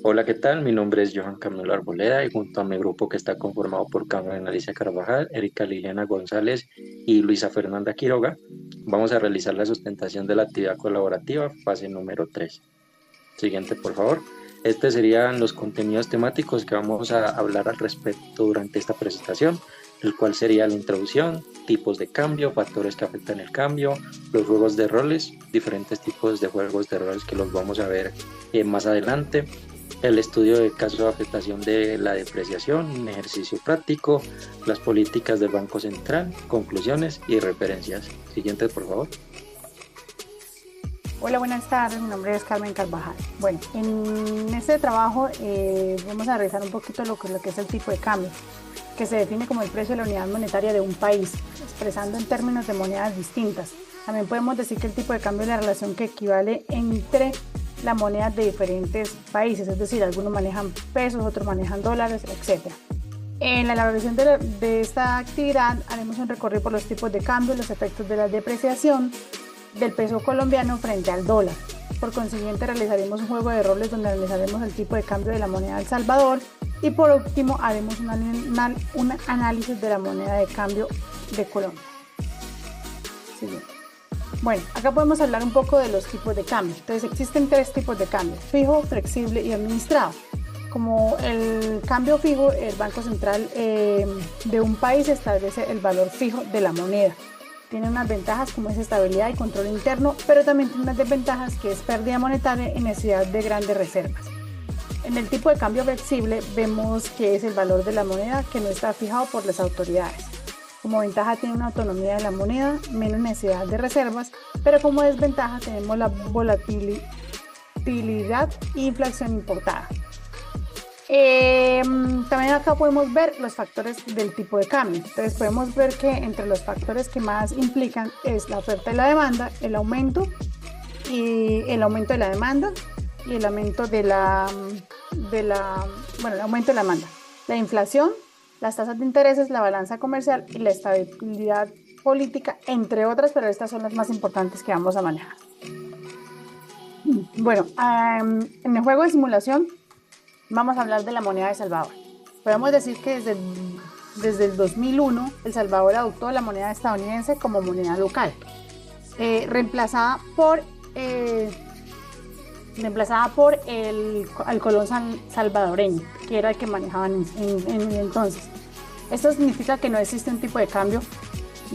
Hola, ¿qué tal? Mi nombre es Johan Camilo Arboleda y junto a mi grupo que está conformado por Carmen Alicia Carvajal, Erika Liliana González y Luisa Fernanda Quiroga, vamos a realizar la sustentación de la actividad colaborativa, fase número 3. Siguiente, por favor. Estos serían los contenidos temáticos que vamos a hablar al respecto durante esta presentación, el cual sería la introducción, tipos de cambio, factores que afectan el cambio, los juegos de roles, diferentes tipos de juegos de roles que los vamos a ver más adelante, el estudio de casos de afectación de la depreciación, un ejercicio práctico, las políticas del Banco Central, conclusiones y referencias. Siguiente, por favor. Hola, buenas tardes. Mi nombre es Carmen Carvajal. Bueno, en este trabajo vamos a revisar un poquito lo que es el tipo de cambio, que se define como el precio de la unidad monetaria de un país, expresando en términos de monedas distintas. También podemos decir que el tipo de cambio es la relación que equivale entre las monedas de diferentes países, es decir, algunos manejan pesos, otros manejan dólares, etc. En la elaboración de esta actividad haremos un recorrido por los tipos de cambio, los efectos de la depreciación del peso colombiano frente al dólar. Por consiguiente, realizaremos un juego de roles donde analizaremos el tipo de cambio de la moneda de El Salvador y por último haremos un análisis de la moneda de cambio de Colombia. Siguiente. Bueno, acá podemos hablar un poco de los tipos de cambio. Entonces, existen tres tipos de cambio: fijo, flexible y administrado. Como el cambio fijo, el Banco Central de un país establece el valor fijo de la moneda. Tiene unas ventajas como es estabilidad y control interno, pero también tiene unas desventajas que es pérdida monetaria y necesidad de grandes reservas. En el tipo de cambio flexible vemos que es el valor de la moneda que no está fijado por las autoridades. Como ventaja tiene una autonomía de la moneda, menos necesidad de reservas, pero como desventaja tenemos la volatilidad e inflación importada. También acá podemos ver los factores del tipo de cambio. Entonces podemos ver que entre los factores que más implican es la oferta y la demanda, el aumento de la demanda y el aumento el aumento de la demanda, la inflación, las tasas de intereses, la balanza comercial y la estabilidad política, entre otras, pero estas son las más importantes que vamos a manejar. Bueno, en el juego de simulación vamos a hablar de la moneda de El Salvador. Podemos decir que desde el 2001 El Salvador adoptó la moneda estadounidense como moneda local, reemplazada por el colón salvadoreño, que era el que manejaban en el entonces. Esto significa que no existe un tipo de cambio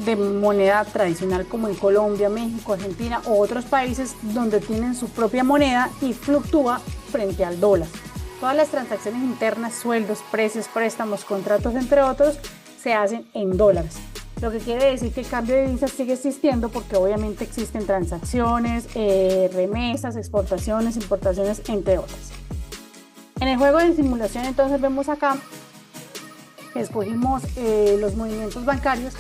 de moneda tradicional como en Colombia, México, Argentina u otros países donde tienen su propia moneda y fluctúa frente al dólar. Todas las transacciones internas, sueldos, precios, préstamos, contratos, entre otros, se hacen en dólares. Lo que quiere decir que el cambio de divisas sigue existiendo porque obviamente existen transacciones, remesas, exportaciones, importaciones, entre otras. En el juego de simulación entonces vemos acá que escogimos los movimientos bancarios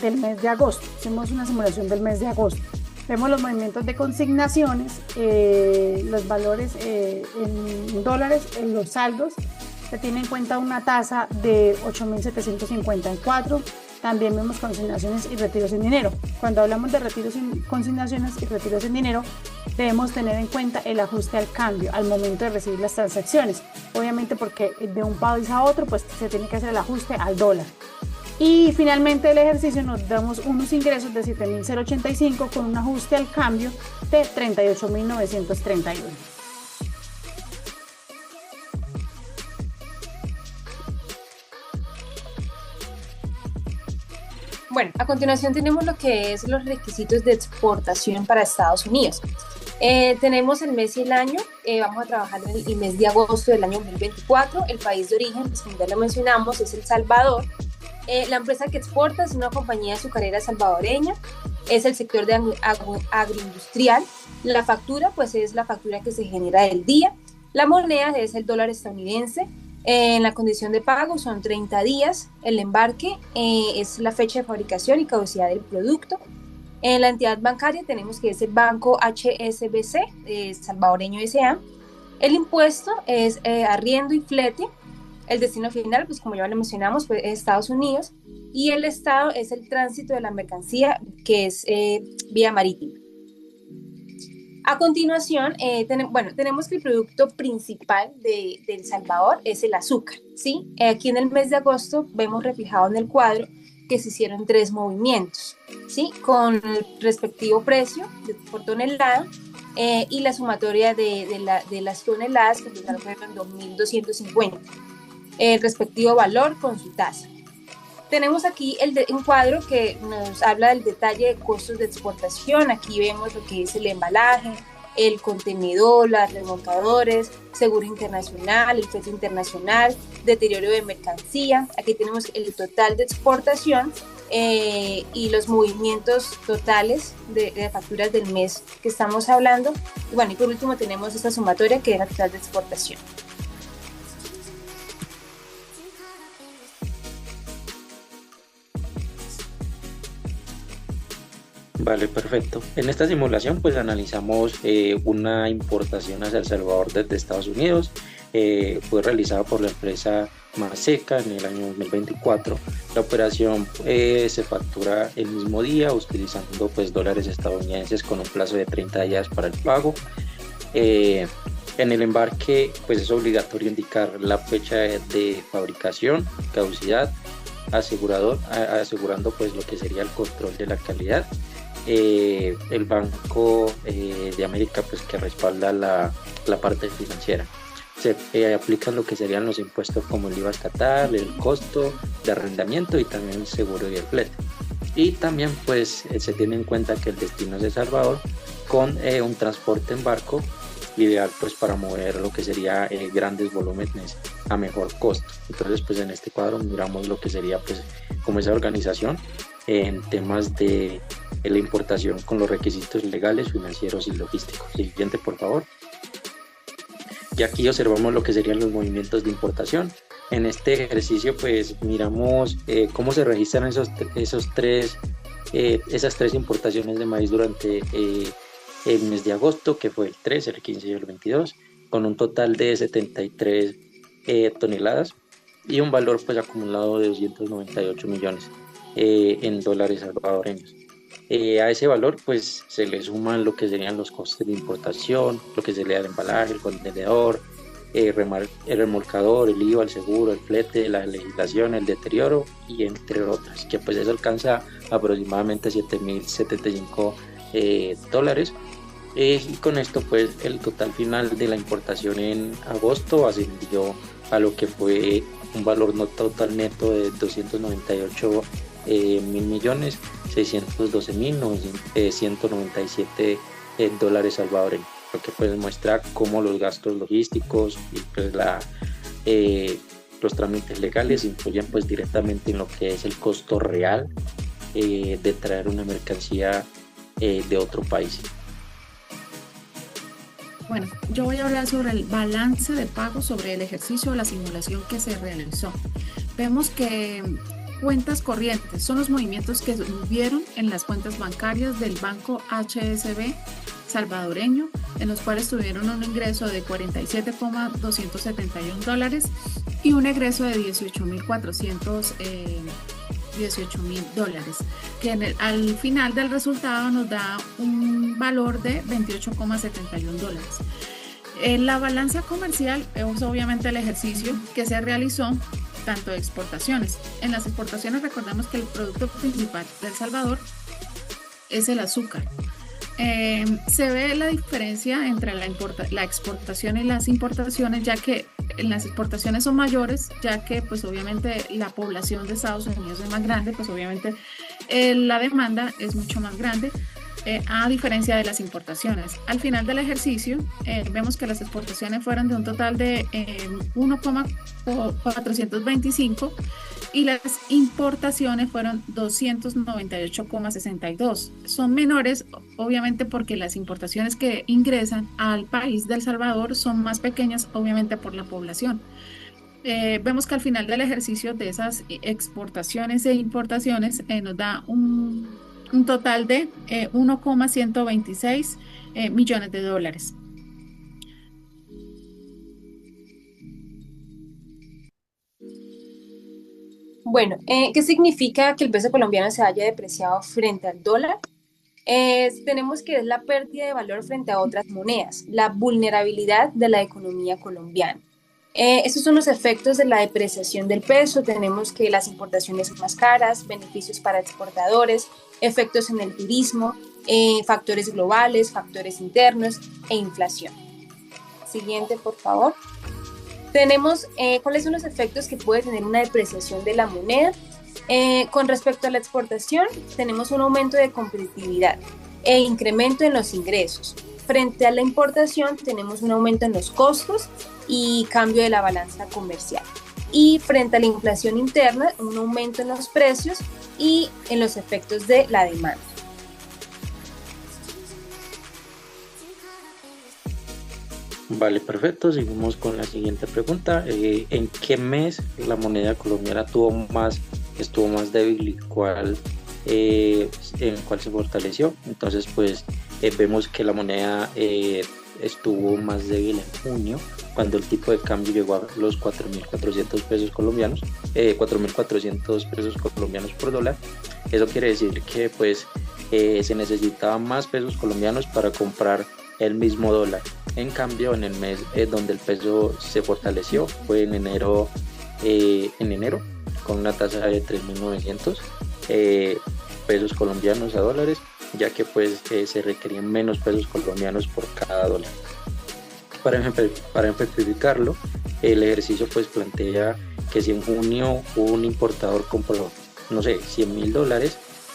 del mes de agosto. Hicimos una simulación del mes de agosto. Vemos los movimientos de consignaciones, los valores en dólares, en los saldos. Se tiene en cuenta una tasa de 8.754. También vemos consignaciones y retiros en dinero. Cuando hablamos de retiros en consignaciones y retiros en dinero, debemos tener en cuenta el ajuste al cambio al momento de recibir las transacciones. Obviamente porque de un país a otro pues se tiene que hacer el ajuste al dólar. Y finalmente el ejercicio nos damos unos ingresos de 7.085 con un ajuste al cambio de 38.931. Bueno, a continuación tenemos lo que es los requisitos de exportación para Estados Unidos. Tenemos el mes y el año, vamos a trabajar en el mes de agosto del año 2024. El país de origen, pues como ya lo mencionamos, es El Salvador. La empresa que exporta es una compañía azucarera salvadoreña, es el sector de agroindustrial. La factura, pues es la factura que se genera del día. La moneda es el dólar estadounidense. En la condición de pago son 30 días. El embarque es la fecha de fabricación y caducidad del producto. En la entidad bancaria tenemos que es el Banco HSBC, salvadoreño S.A. El impuesto es arriendo y flete. El destino final, pues como ya lo mencionamos, pues, es Estados Unidos. Y el estado es el tránsito de la mercancía, que es vía marítima. A continuación, bueno, tenemos que el producto principal de El Salvador es el azúcar, ¿sí? Aquí en el mes de agosto vemos reflejado en el cuadro que se hicieron tres movimientos, ¿sí? Con el respectivo precio por tonelada y la sumatoria de las toneladas que total fueron 2.250, el respectivo valor con su tasa. Tenemos aquí un cuadro que nos habla del detalle de costos de exportación. Aquí vemos lo que es el embalaje, el contenedor, las remolcadores, seguro internacional, el flete internacional, deterioro de mercancía. Aquí tenemos el total de exportación y los movimientos totales de facturas del mes que estamos hablando. Y bueno, y por último tenemos esta sumatoria que es la total de exportación. Vale, perfecto. En esta simulación pues analizamos una importación hacia El Salvador desde Estados Unidos. Fue realizada por la empresa Maseca en el año 2024. La operación se factura el mismo día utilizando pues dólares estadounidenses con un plazo de 30 días para el pago. Eh, en el embarque pues es obligatorio indicar la fecha de fabricación, caducidad, asegurando pues lo que sería el control de la calidad. El Banco de América pues que respalda la parte financiera. Se aplican lo que serían los impuestos como el IVA estatal, el costo de arrendamiento y también el seguro y el flete. Y también pues se tiene en cuenta que el destino es El Salvador con un transporte en barco ideal pues para mover lo que sería grandes volúmenes a mejor costo. Entonces pues en este cuadro miramos lo que sería pues como esa organización en temas de la importación con los requisitos legales, financieros y logísticos. Siguiente, por favor. Y aquí observamos lo que serían los movimientos de importación. En este ejercicio, pues miramos cómo se registran esas tres importaciones de maíz durante el mes de agosto, que fue el 13, el 15 y el 22, con un total de 73 toneladas y un valor pues acumulado de 298 millones en dólares salvadoreños. A ese valor pues se le suman lo que serían los costes de importación, lo que sería el embalaje, el contenedor, el remolcador, el IVA, el seguro, el flete, la legislación, el deterioro y entre otras, que pues eso alcanza aproximadamente 7.075 dólares. Y con esto pues el total final de la importación en agosto ascendió a lo que fue un valor no total neto de 298 mil millones 612 mil 197 dólares salvadoreños, lo que pues muestra cómo los gastos logísticos y pues los trámites legales influyen pues directamente en lo que es el costo real de traer una mercancía de otro país. Bueno, yo voy a hablar sobre el balance de pago sobre el ejercicio de la simulación que se realizó. Vemos que cuentas corrientes son los movimientos que hubieron en las cuentas bancarias del Banco HSB salvadoreño, en los cuales tuvieron un ingreso de 47,271 dólares y un egreso de 18.418 dólares, que al final del resultado nos da un valor de 28,71 dólares. En la balanza comercial vemos obviamente el ejercicio que se realizó tanto de exportaciones. En las exportaciones recordemos que el producto principal de El Salvador es el azúcar. Se ve la diferencia entre la exportación y las importaciones, ya que en las exportaciones son mayores, ya que pues obviamente la población de Estados Unidos es más grande, pues obviamente la demanda es mucho más grande, a diferencia de las importaciones. Al final del ejercicio vemos que las exportaciones fueron de un total de 1,425 y las importaciones fueron 298,62. Son menores, obviamente, porque las importaciones que ingresan al país de El Salvador son más pequeñas, obviamente, por la población. Vemos que al final del ejercicio de esas exportaciones e importaciones nos da un total de 1,126 millones de dólares. Bueno, ¿qué significa que el peso colombiano se haya depreciado frente al dólar? Tenemos que es la pérdida de valor frente a otras monedas, la vulnerabilidad de la economía colombiana. Estos son los efectos de la depreciación del peso. Tenemos que las importaciones son más caras, beneficios para exportadores, efectos en el turismo, factores globales, factores internos e inflación. Siguiente, por favor. Tenemos cuáles son los efectos que puede tener una depreciación de la moneda. Con respecto a la exportación, tenemos un aumento de competitividad e incremento en los ingresos. Frente a la importación, tenemos un aumento en los costos y cambio de la balanza comercial. Y frente a la inflación interna, un aumento en los precios y en los efectos de la demanda. Vale, perfecto. Seguimos con la siguiente pregunta. ¿En qué mes la moneda colombiana estuvo más débil y en cuál se fortaleció? Entonces, pues vemos que la moneda estuvo más débil en junio, cuando el tipo de cambio llegó a los 4.400 pesos colombianos, 4.400 pesos colombianos por dólar. Eso quiere decir que pues se necesitaban más pesos colombianos para comprar el mismo dólar. En cambio, en el mes donde el peso se fortaleció fue en enero, con una tasa de 3.900 pesos colombianos a dólares, ya que pues se requerían menos pesos colombianos por cada dólar. Para ejemplificarlo, el ejercicio pues plantea que si en junio un importador compró, no sé, $100.000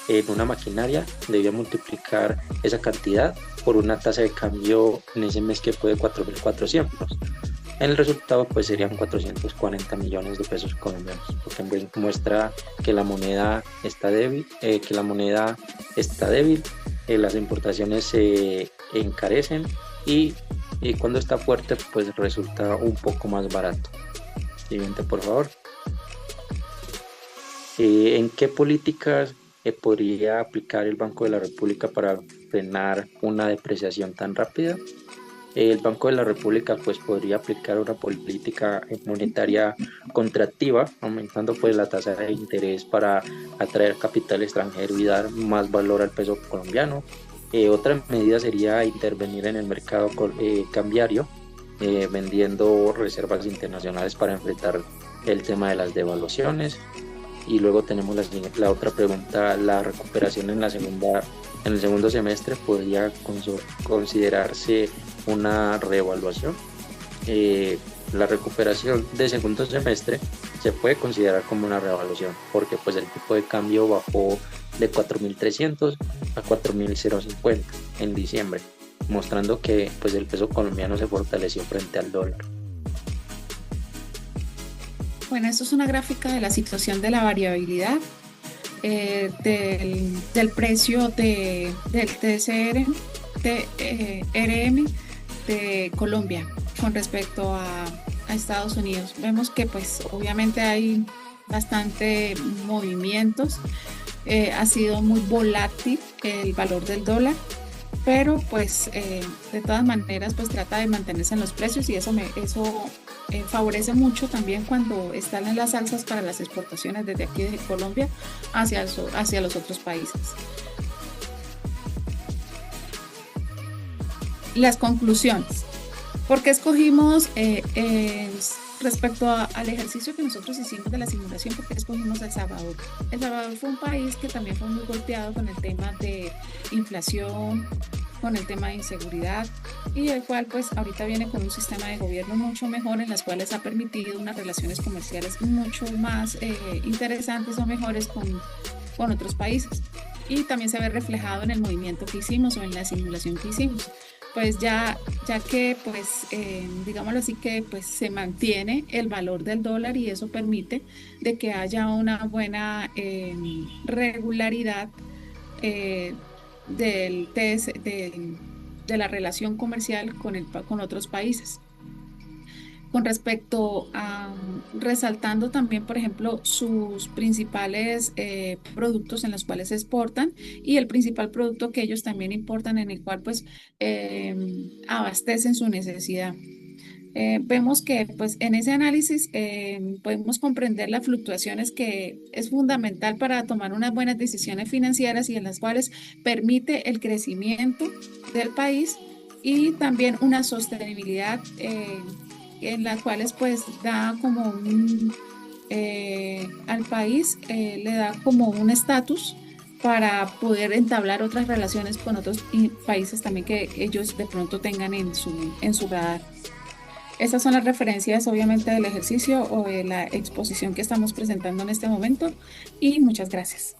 en una maquinaria, debía multiplicar esa cantidad por una tasa de cambio en ese mes que fue de 4.400. El resultado pues serían 440 millones de pesos colombianos, porque muestra que la moneda está débil, las importaciones se encarecen y cuando está fuerte pues resulta un poco más barato. Siguiente, por favor. ¿En qué políticas podría aplicar el Banco de la República para frenar una depreciación tan rápida? El Banco de la República pues podría aplicar una política monetaria contractiva, aumentando pues la tasa de interés para atraer capital extranjero y dar más valor al peso colombiano. Otra medida sería intervenir en el mercado cambiario, vendiendo reservas internacionales para enfrentar el tema de las devaluaciones. Y luego tenemos la otra pregunta: la recuperación en el segundo semestre podría considerarse una reevaluación. La recuperación de segundo semestre se puede considerar como una reevaluación, porque pues el tipo de cambio bajó de 4.300 a 4.050 en diciembre, mostrando que pues el peso colombiano se fortaleció frente al dólar. Bueno, esto es una gráfica de la situación de la variabilidad del precio del TSR, RM de Colombia con respecto a Estados Unidos. Vemos que pues obviamente hay bastante movimientos, ha sido muy volátil el valor del dólar, pero pues de todas maneras pues trata de mantenerse en los precios, y eso favorece mucho también cuando están en las alzas para las exportaciones desde aquí de Colombia hacia los otros países. Las conclusiones. ¿Por qué escogimos respecto al ejercicio que nosotros hicimos de la simulación? ¿Por qué escogimos El Salvador? El Salvador fue un país que también fue muy golpeado con el tema de inflación, con el tema de inseguridad, y el cual pues ahorita viene con un sistema de gobierno mucho mejor, en las cuales ha permitido unas relaciones comerciales mucho más interesantes o mejores con otros países, y también se ve reflejado en el movimiento que hicimos o en la simulación que hicimos. Pues ya que pues digámoslo así, que pues se mantiene el valor del dólar, y eso permite de que haya una buena regularidad de la relación comercial con otros países. Con respecto a resaltando también, por ejemplo, sus principales productos en los cuales se exportan, y el principal producto que ellos también importan, en el cual pues abastecen su necesidad. vemos que pues, en ese análisis podemos comprender las fluctuaciones que es fundamental para tomar unas buenas decisiones financieras y en las cuales permite el crecimiento del país y también una sostenibilidad en las cuales pues da como al país le da como un estatus para poder entablar otras relaciones con otros países también que ellos de pronto tengan en su radar. Estas son las referencias, obviamente, del ejercicio o de la exposición que estamos presentando en este momento y muchas gracias.